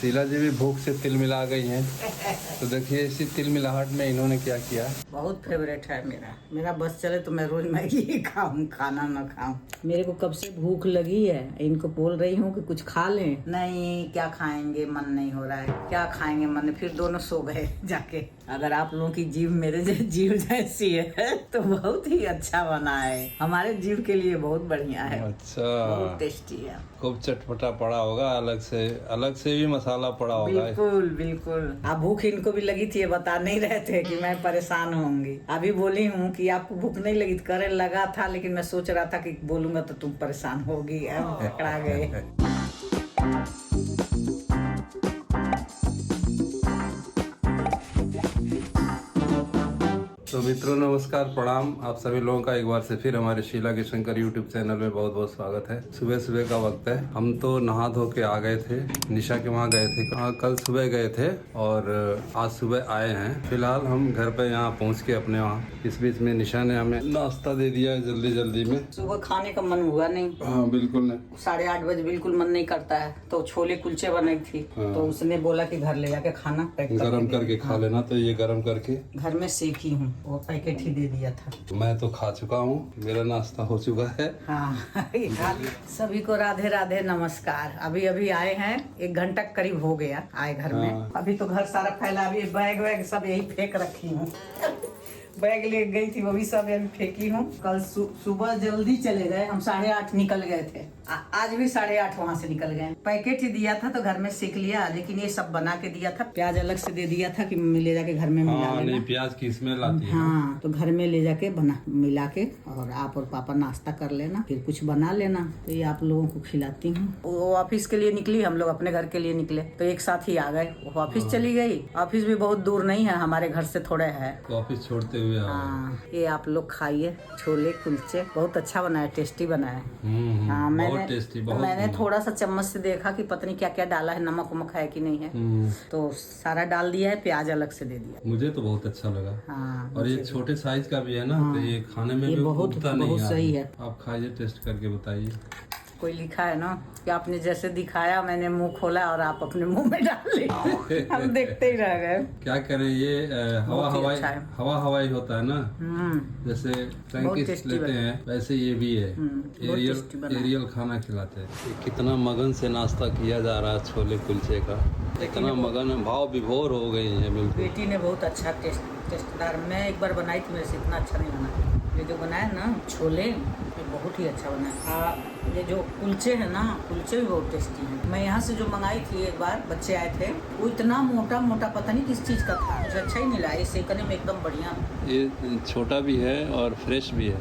शीला जी भी भूख से तिल मिला गई हैं। तो देखिए इसी तिल मिलाहट में इन्होंने क्या किया। बहुत फेवरेट है मेरा बस चले तो मैं रोज मैगी ही खाऊं, खाना ना खाऊं। मेरे को कब से भूख लगी है, इनको बोल रही हूँ कि कुछ खा लें। नहीं, क्या खाएंगे, मन नहीं हो रहा है, क्या खाएंगे मन। फिर दोनों सो गए जाके। अगर आप लोगों की जीभ मेरे जीभ जैसी है तो बहुत ही अच्छा बना है, हमारे जीभ के लिए बहुत बढ़िया है। अच्छा, बहुत टेस्टी है। खूब चटपटा पड़ा होगा, अलग से भी मसाला पड़ा होगा। बिल्कुल बिल्कुल। अब भूख इनको भी लगी थी, बता नहीं रहे थे कि मैं परेशान होंगी। अभी बोली हूँ कि आपको भूख नहीं लगी, करे लगा था, लेकिन मैं सोच रहा था कि बोलूंगा तो तुम परेशान होगी। अब पकड़ा गए। तो मित्रों नमस्कार, प्रणाम। आप सभी लोगों का एक बार से फिर हमारे शीला के शंकर यूट्यूब चैनल में बहुत बहुत स्वागत है। सुबह सुबह का वक्त है, हम तो नहा धो के आ गए थे, निशा के वहाँ गए थे। कल सुबह गए थे और आज सुबह आए हैं। फिलहाल हम घर पे यहाँ पहुँच के अपने वहाँ, इस बीच में निशा ने हमें नाश्ता दे दिया है जल्दी जल्दी में। सुबह खाने का मन हुआ नहीं। हाँ बिल्कुल नहीं। 8:30 बजे बिल्कुल मन नहीं करता है, तो छोले कुलचे बनाई थी। हाँ। तो उसने बोला कि घर ले जाके खाना पैक गरम करके खा लेना, तो ये गरम करके घर में सेकी हूँ, वो पैकेट ही दे दिया था। मैं तो खा चुका हूँ, मेरा नाश्ता हो चुका है। हाँ। सभी को राधे राधे नमस्कार। अभी अभी आए हैं, 1 घंटा करीब हो गया आए घर में। हाँ। अभी तो घर सारा फैला, अभी बैग वैग सब यही फेंक रखी हूँ। बैग ले गई थी, वो भी सब अभी फेंकी हूँ। कल सुबह जल्दी चले गए हम, 8:30 निकल गए थे। आज भी 8:30 वहाँ से निकल गए। पैकेट ही दिया था तो घर में सेक लिया, लेकिन ये सब बना के दिया था। प्याज अलग से दे दिया था कि ले जाके घर में मिला लेना। नहीं, प्याज की स्मेल आती है। हाँ, तो घर में ले जाके मिला के, और आप और पापा नाश्ता कर लेना, फिर कुछ बना लेना। तो ये आप लोगों को खिलाती हूँ। वो ऑफिस के लिए निकली, हम लोग अपने घर के लिए निकले, तो एक साथ ही आ गए। वो ऑफिस चली गई। ऑफिस भी बहुत दूर नहीं है, हमारे घर से थोड़े है। तो ऑफिस छोड़ते हुए हाँ, ये आप लोग खाइए छोले कुलचे, बहुत अच्छा बना है, टेस्टी बना है। हाँ, मैंने थोड़ा सा चम्मच से देखा कि पता नहीं क्या क्या डाला है, नमक वमक है कि नहीं है, तो सारा डाल दिया है। प्याज अलग से दे दिया। मुझे तो बहुत अच्छा लगा। हाँ, और ये छोटे साइज का भी है ना। हाँ, तो ये खाने में भी बहुत सही है। आप खाइए, टेस्ट करके बताइए। कोई लिखा है ना कि आपने जैसे दिखाया, मैंने मुंह खोला और आप अपने मुंह में डाल ली। हम देखते ही रह गए। क्या करें, ये हवा हवाई होता है ना, जैसे टैंकिस्ट लेते हैं वैसे ये भी है। एरियल खाना खिलाते हैं। कितना मगन से नाश्ता किया जा रहा है छोले कुलचे का, इतना मगन है, भाव विभोर हो गई है बिल्कुल। बेटी ने बहुत अच्छा टेस्टदार, मैं एक बार बनाई थी, मेरे से इतना अच्छा नहीं बना। ये जो बनाया ना छोले, ये बहुत ही अच्छा बना है। ये जो कुलचे है ना, कुलचे भी बहुत टेस्टी हैं। मैं यहाँ से जो मंगाई थी एक बार, बच्चे आए थे, वो इतना मोटा मोटा पता नहीं किस चीज़ का था, मुझे अच्छा ही नहीं लगा। ये सेकने में एकदम बढ़िया। ये छोटा भी है और फ्रेश भी है,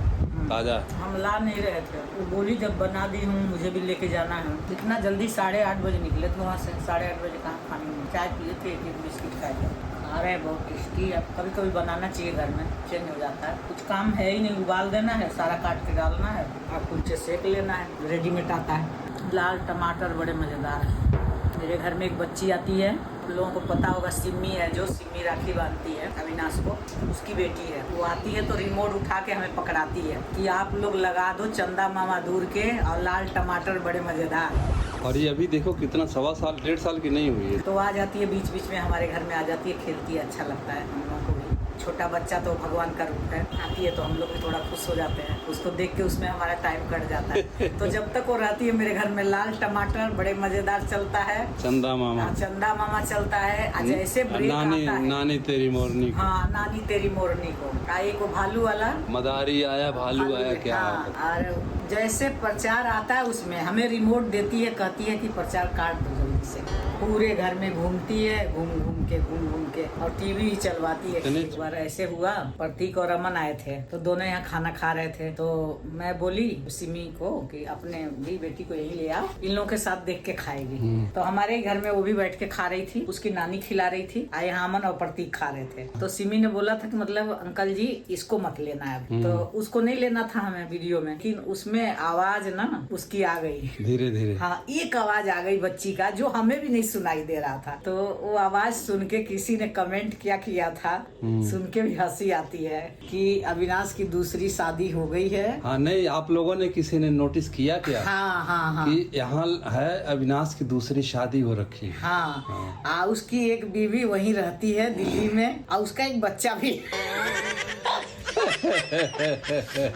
ताज़ा। हम ला नहीं रहे थे, वो बोली जब बना दी हूँ मुझे भी लेके जाना है। इतना जल्दी 8:30 बजे निकले थे वहाँ से। 8:30 बजे कहाँ खाने में, चाय पिए थे, एक बिस्किट खाए थे। खा रहे हैं, बहुत टेस्टी है। कभी कभी बनाना चाहिए घर में, चेंज हो जाता है। कुछ काम है ही नहीं, उबाल देना है, सारा काट के डालना है और कुलचे सेक लेना है, रेडीमेड आता है। लाल टमाटर बड़े मज़ेदार है। मेरे घर में एक बच्ची आती है, लोगों को पता होगा, सिमी है, जो सिमी राखी बांधती है अविनाश को, उसकी बेटी है। वो आती है तो रिमोट उठा के हमें पकड़ाती है कि आप लोग लगा दो चंदा मामा दूर के और लाल टमाटर बड़े मज़ेदार। और ये अभी देखो कितना 1.25 साल 1.5 साल की नहीं हुई है, तो आ जाती है बीच बीच में हमारे घर में, आ जाती है, खेलती है, अच्छा लगता है हम लोगों को भी। छोटा बच्चा तो भगवान का रूप है, आती है तो हम लोग भी थोड़ा खुश हो जाते हैं, उसको देख के उसमें हमारा टाइम कट जाता है। तो जब तक वो रहती है मेरे घर में, लाल टमाटर बड़े मजेदार चलता है, चंदा मामा चलता है। जैसे ब्रेक आता है, नानी तेरी मोरनी। हाँ, नानी तेरी मोरनी को। एक वो भालू वाला, मदारी आया भालू आया, क्या। हाँ, और जैसे प्रचार आता है उसमें हमें रिमोट देती है, कहती है कि प्रचार काट दो जल्दी से। पूरे घर में घूमती है, घूम घूम के, और टीवी चलवाती है। एक बार ऐसे हुआ, प्रतीक और अमन आए थे, तो दोनों यहाँ खाना खा रहे थे, तो मैं बोली सिमी को कि अपने भी बेटी को यही ले आओ, इन लोगों के साथ देख के खाएगी। तो हमारे घर में वो भी बैठ के खा रही थी, उसकी नानी खिला रही थी, आए अमन और प्रतीक खा रहे थे। तो सिमी ने बोला था कि मतलब अंकल जी इसको मत लेना है, तो उसको नहीं लेना था हमें वीडियो में, लेकिन उसमें आवाज ना उसकी आ गई, धीरे धीरे। हाँ, एक आवाज आ गई बच्ची का, जो हमें भी नहीं सुनाई दे रहा था। तो वो आवाज सुन के किसी ने कमेंट किया था, सुन के भी हंसी आती है कि अविनाश की दूसरी शादी हो गई है। हाँ नहीं, आप लोगों ने किसी ने नोटिस किया क्या? हाँ कि यहाँ है अविनाश की दूसरी शादी हो रखी है। हाँ। उसकी एक बीवी वहीं रहती है दिल्ली में, और उसका एक बच्चा भी।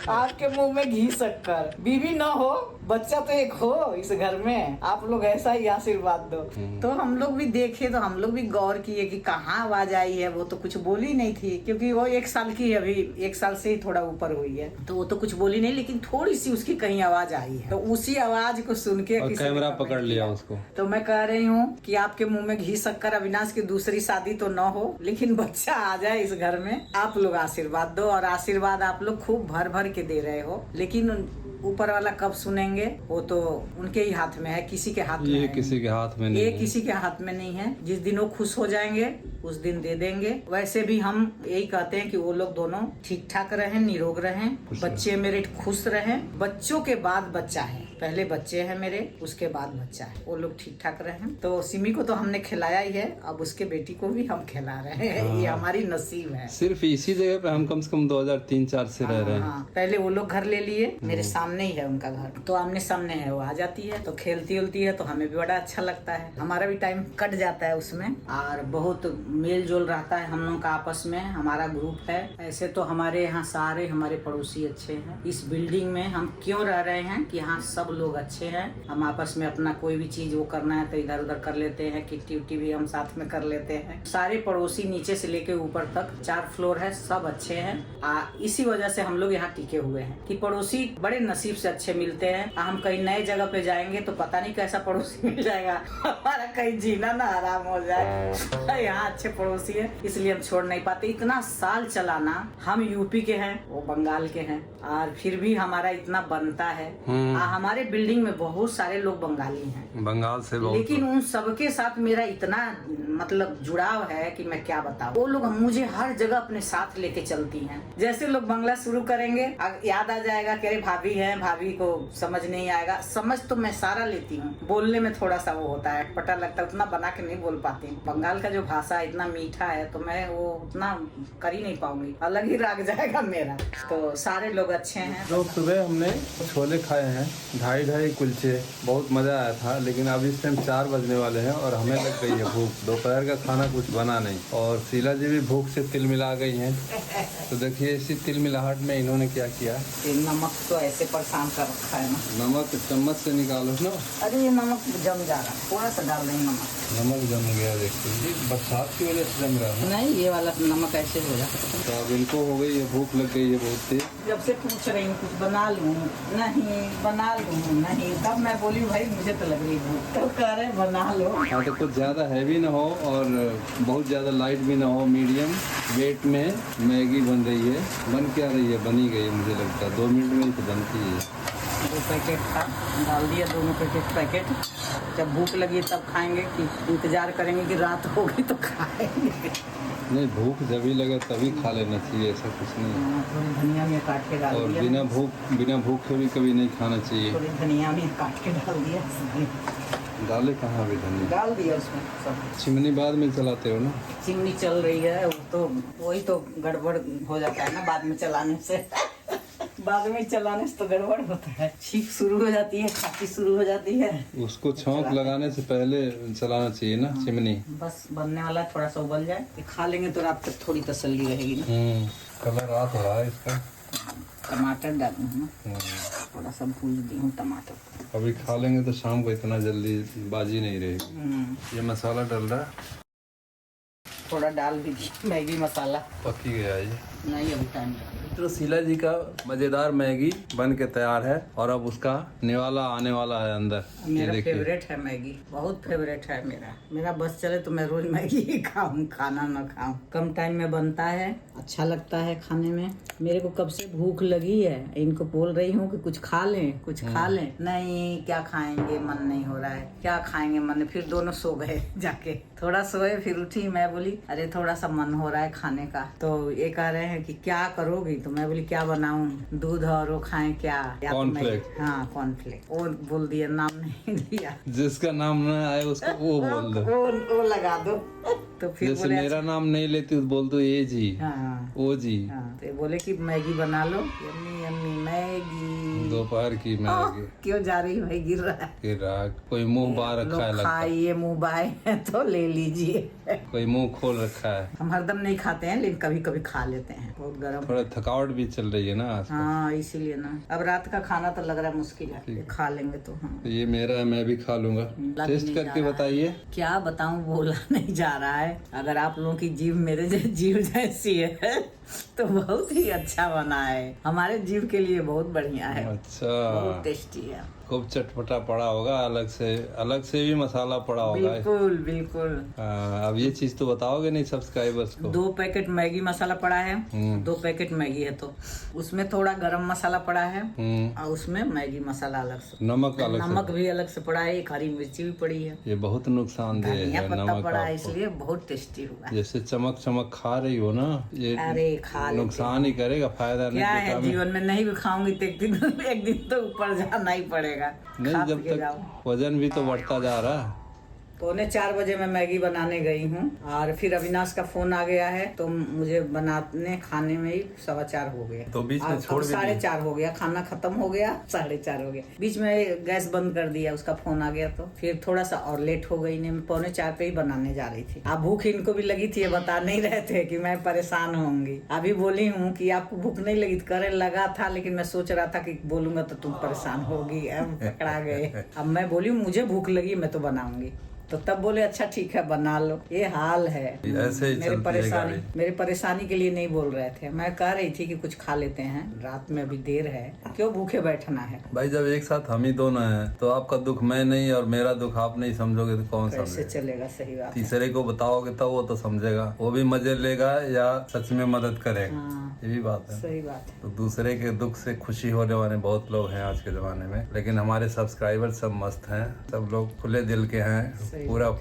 आपके मुंह में घी शक्कर, बीवी ना हो बच्चा तो एक हो इस घर में, आप लोग ऐसा ही आशीर्वाद दो। तो हम लोग भी देखे, तो हम लोग भी गौर किए कि कहाँ आवाज आई है। वो तो कुछ बोली नहीं थी, क्योंकि वो 1 साल की है, अभी 1 साल से ही थोड़ा ऊपर हुई है, तो वो तो कुछ बोली नहीं, लेकिन थोड़ी सी उसकी कहीं आवाज आई है। तो उसी आवाज को सुन के और कैमरा पकड़ लिया उसको। तो मैं कह रही हूँ कि आपके मुंह में घी शक्कर, अविनाश की दूसरी शादी तो न हो, लेकिन बच्चा आ जाए इस घर में। आप लोग आशीर्वाद दो, और आशीर्वाद आप लोग खूब भर भर के दे रहे हो, लेकिन ऊपर वाला कब सुनेंगे वो तो उनके ही हाथ में है, किसी के हाथ में ये किसी के हाथ में नहीं ये है। किसी के हाथ में नहीं है। जिस दिन वो खुश हो जाएंगे उस दिन दे देंगे। वैसे भी हम यही कहते हैं कि वो लोग दोनों ठीक ठाक रहें, निरोग रहें, बच्चे मेरे खुश रहें। बच्चों के बाद बच्चा है, पहले बच्चे हैं मेरे, उसके बाद बच्चा है, वो लोग ठीक ठाक रहें। तो सिमी को तो हमने खिलाया ही है, अब उसके बेटी को भी हम खिला रहे हैं। ये हमारी नसीब है। सिर्फ इसी जगह पे हम कम से कम 2003-04 से रह रहे हैं। पहले वो लोग घर ले लिए, मेरे सामने ही है उनका घर, तो आमने सामने है। वो आ जाती है तो खेलती उलती है, तो हमें भी बड़ा अच्छा लगता है, हमारा भी टाइम कट जाता है उसमें, और बहुत मेल जोल रहता है हम लोग का आपस में। हमारा ग्रुप है। ऐसे तो हमारे यहाँ सारे हमारे पड़ोसी अच्छे हैं। इस बिल्डिंग में हम क्यों रह रहे हैं कि यहाँ सब लोग अच्छे हैं। हम आपस में अपना कोई भी चीज वो करना है तो इधर उधर कर लेते हैं, किट्टी उट्टी भी हम साथ में कर लेते हैं। सारे पड़ोसी नीचे से लेके ऊपर तक 4 फ्लोर है, सब अच्छे हैं। इसी वजह से हम लोग यहाँ टिके हुए हैं कि पड़ोसी बड़े नसीब से अच्छे मिलते हैं। हम कहीं नए जगह पे जाएंगे तो पता नहीं कैसा पड़ोसी मिल जाएगा, हमारा कहीं जीना ना आराम हो जाए। यहाँ अच्छे पड़ोसी है, इसलिए हम छोड़ नहीं पाते। इतना साल चलाना, हम यूपी के हैं, वो बंगाल के हैं, और फिर भी हमारा इतना बनता है। हमारे बिल्डिंग में बहुत सारे लोग बंगाली हैं, बंगाल से बहुत, लेकिन उन सबके साथ मेरा इतना मतलब जुड़ाव है कि मैं क्या बताऊं। वो लोग मुझे हर जगह अपने साथ लेके चलती हैं। जैसे लोग बंगला शुरू करेंगे, याद आ जाएगा कि अरे भाभी है, भाभी को समझ नहीं आएगा। समझ तो मैं सारा लेती हूँ, बोलने में थोड़ा सा वो होता है, अटपटा लगता है, उतना बना के नहीं बोल पाती हूँ। बंगाल का जो भाषा इतना मीठा है, तो मैं वो उतना कर ही नहीं पाऊंगी, अलग ही राग जाएगा मेरा। तो सारे लोग अच्छे हैं। तो सुबह हमने छोले खाए हैं, 2.5 कुलचे, बहुत मजा आया था। लेकिन अब इस टाइम 4 बजने वाले हैं और हमें लग गई है भूख। दोपहर का खाना कुछ बना नहीं, और शीला जी भी भूख से तिल मिला गई हैं। तो देखिए इसी तिल मिलाहट में इन्होंने क्या किया, नमक तो ऐसे परेशान कर रखा है ना। नमक चम्मच से निकालो ना। अरे ये नमक जम जा रहा है, थोड़ा सा डाल रही नमक। नमक जम गया, देखिए बरसात की वजह से जम रहा है। नहीं, ये वाला नमक ऐसे हो जाता है। तो अब इनको हो गई है भूख, लग गई है बहुत तेज। जब से पूछ रही हूँ कुछ बना लूँ, नहीं बना लूँ, नहीं, तब मैं बोली भाई मुझे तो लग रही भूख, तो कह रहे बना लो। हाँ, तो कुछ ज़्यादा हैवी ना हो और बहुत ज़्यादा लाइट भी ना हो, मीडियम वेट में मैगी बन रही है। बन क्या रही है, बनी गई है, मुझे लगता है 2 मिनट में ही तो बनती है। 2 पैकेट था, डाल दिया, दोनों पैकेट। जब भूख लगी तब खाएंगे कि इंतजार करेंगे कि रात हो गई तो खाएंगे। नहीं, भूख जब ही लगे तभी खा लेना चाहिए, ऐसा कुछ नहीं। थोड़ी धनिया में काट के डाल और दिया, बिना भूखे भी कभी नहीं खाना चाहिए। थोड़ी धनिया में काट के डाल दिया, डाले कहाँ भी धनिया डाल दिया उसमें सब। चिमनी बाद में चलाते हो ना? चिमनी चल रही है, वो तो वही तो गड़बड़ हो जाता है ना बाद में चलाने से। बाद में चलाने से तो गड़बड़ होता है, छींक शुरू हो जाती है, खांसी शुरू हो जाती है। उसको छौंक लगाने से पहले चलाना चाहिए ना चिमनी। बस बनने वाला है, थोड़ा सा उबल जाए, खा लेंगे तो रात तक थोड़ी तसल्ली रहेगी ना। कलर रात हो रहा है इसका। टमाटर डालूँ ना, थोड़ा सा भून दी हूँ टमाटर। अभी खा लेंगे तो शाम को इतना जल्दी बाजी नहीं रहेगी। ये मसाला डल रहा है, थोड़ा डाल भी दी मैगी मसाला। पक ही गया ये, नहीं अभी टाइम लगेगा। तो शीला जी का मजेदार मैगी बन के तैयार है, और अब उसका निवाला आने वाला है अंदर। मेरा फेवरेट है मैगी, बहुत फेवरेट है मेरा बस चले तो मैं रोज मैगी ही खाऊं, खाना ना खाऊं। कम टाइम में बनता है, अच्छा लगता है खाने में। मेरे को कब से भूख लगी है, इनको बोल रही हूँ कि कुछ खा लें, कुछ खा लें। नहीं, क्या खाएंगे, मन नहीं हो रहा है, क्या खाएंगे मन। फिर दोनों सो गए जाके, थोड़ा सोए, फिर उठी। मैं बोली अरे थोड़ा सा मन हो रहा है खाने का, तो ये कह रहे हैं कि क्या करोगी, तो मैं बोली क्या बनाऊं, दूध और वो खाएं क्या, या तो मैं- कॉर्नफ्लेक्स। हाँ कॉर्नफ्लेक्स। वो बोल दिया, नाम नहीं दिया। जिसका नाम ना आए उसको वो बोल दो। वो लगा दो। तो फिर जैसे बोले मेरा नाम नहीं लेती तो बोल दो ए जी, हाँ ओ जी। हाँ। तो ये बोले कि मैगी बना लो। Yummy yummy Maggi. दोपहर की मैगी क्यों जा रही भाई, गिर रहा है। के राग कोई मुंह बाहर रखा है लोग लगता है। खाइए, मुंह बाए हैं तो ले लीजिए। कोई मुंह खोल रखा है। हम हरदम नहीं खाते हैं, लेकिन कभी कभी खा लेते हैं। बहुत गर्म। थोड़ा थकावट भी चल रही है ना आज। हाँ इसीलिए ना, अब रात का खाना तो लग रहा है मुश्किल है, ठीक। ये खा लेंगे तो। हाँ तो ये मेरा है, मैं भी खा लूंगा। लग टेस्ट नहीं करके जा रहा बताइए। क्या बताऊं, बोला नहीं जा रहा है। अगर आप लोगों की जीभ मेरे जीभ जैसी है तो बहुत ही अच्छा बना है। हमारे जीभ के लिए बहुत बढ़िया है, अच्छा, बहुत टेस्टी है। खूब चटपटा पड़ा होगा, अलग से भी मसाला पड़ा होगा। बिल्कुल बिल्कुल। अब ये चीज तो बताओगे नहीं सब्सक्राइबर्स को। 2 पैकेट मैगी मसाला पड़ा है। हम्म। 2 पैकेट मैगी है तो उसमें थोड़ा गरम मसाला पड़ा है हम्म। और उसमें मैगी मसाला अलग से, नमक अलग नमक से। भी अलग से पड़ा है, एक हरी मिर्ची भी पड़ी है, ये बहुत नुकसानदेह धनिया है पत्ता नमक पड़ा है, आपको। इसलिए बहुत टेस्टी हुआ है। जैसे चमक चमक खा रही हो ना, ये अरे खा लेते नुकसान ही करेगा, फायदा नहीं। क्या है विटामिन- जीवन में, नहीं भी खाऊंगी तो एक दिन तो ऊपर जाना ही पड़ेगा। नहीं, खा जब पी के तक जाओ। वजन भी तो बढ़ता जा रहा है। 3:45 मैं मैगी बनाने गई हूँ और फिर अविनाश का फोन आ गया है, तो मुझे बनाने खाने में ही 4:15 हो गया। तो बीच में छोड़ भी दिए। 4:30 हो गया, खाना खत्म हो गया, 4:30 हो गया। बीच में गैस बंद कर दिया, उसका फोन आ गया तो फिर थोड़ा सा और लेट हो गई। मैं 3:45 पे ही बनाने जा रही थी। अब भूख इनको भी लगी थी, बता नहीं रहे थे कि मैं परेशान होंगी। अभी बोली हूँ कि आपको भूख नहीं लगी, करे लगा था, लेकिन मैं सोच रहा था कि बोलूंगा तो तुम परेशान होगी। अब पकड़ा गए। अब मैं बोली मुझे भूख लगी, मैं तो बनाऊंगी। तो तब बोले अच्छा ठीक है बना लो। ये हाल है, ऐसे ही चलती है गाड़ी। मेरे परेशानी के लिए नहीं बोल रहे थे। मैं कह रही थी कि कुछ खा लेते हैं, रात में अभी देर है, क्यों भूखे बैठना है। भाई जब एक साथ हम ही दोनों हैं तो आपका दुख मैं नहीं और मेरा दुख आप नहीं समझोगे तो कौन कैसे समझेगा। चलेगा, सही बात है। तीसरे को बताओगे तब वो तो समझेगा, वो भी मजे लेगा या सच में मदद करेगा। हाँ ये भी बात है। सही बात है। तो दूसरे के दुख से खुशी होने वाले बहुत लोग हैं आज के जमाने में, लेकिन हमारे सब्सक्राइबर सब मस्त हैं, सब लोग खुले दिल के हैं, सही। पूरा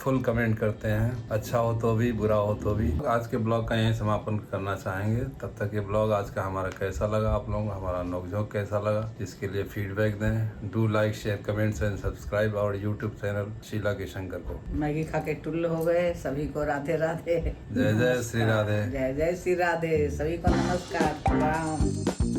फुल कमेंट करते हैं, अच्छा हो तो भी बुरा हो तो भी। आज के ब्लॉग का यही समापन करना चाहेंगे। तब तक ये ब्लॉग आज का हमारा कैसा लगा, आप लोगों को हमारा नोकझोंक कैसा लगा, इसके लिए फीडबैक दें। Do like share comments and subscribe और यूट्यूब चैनल शीला के शंकर को। मैगी खा के टुल्ल हो गए। सभी को राधे राधे, जय जय श्री राधे। जय जय श्री राधे, सभी को नमस्कार, प्रणाम।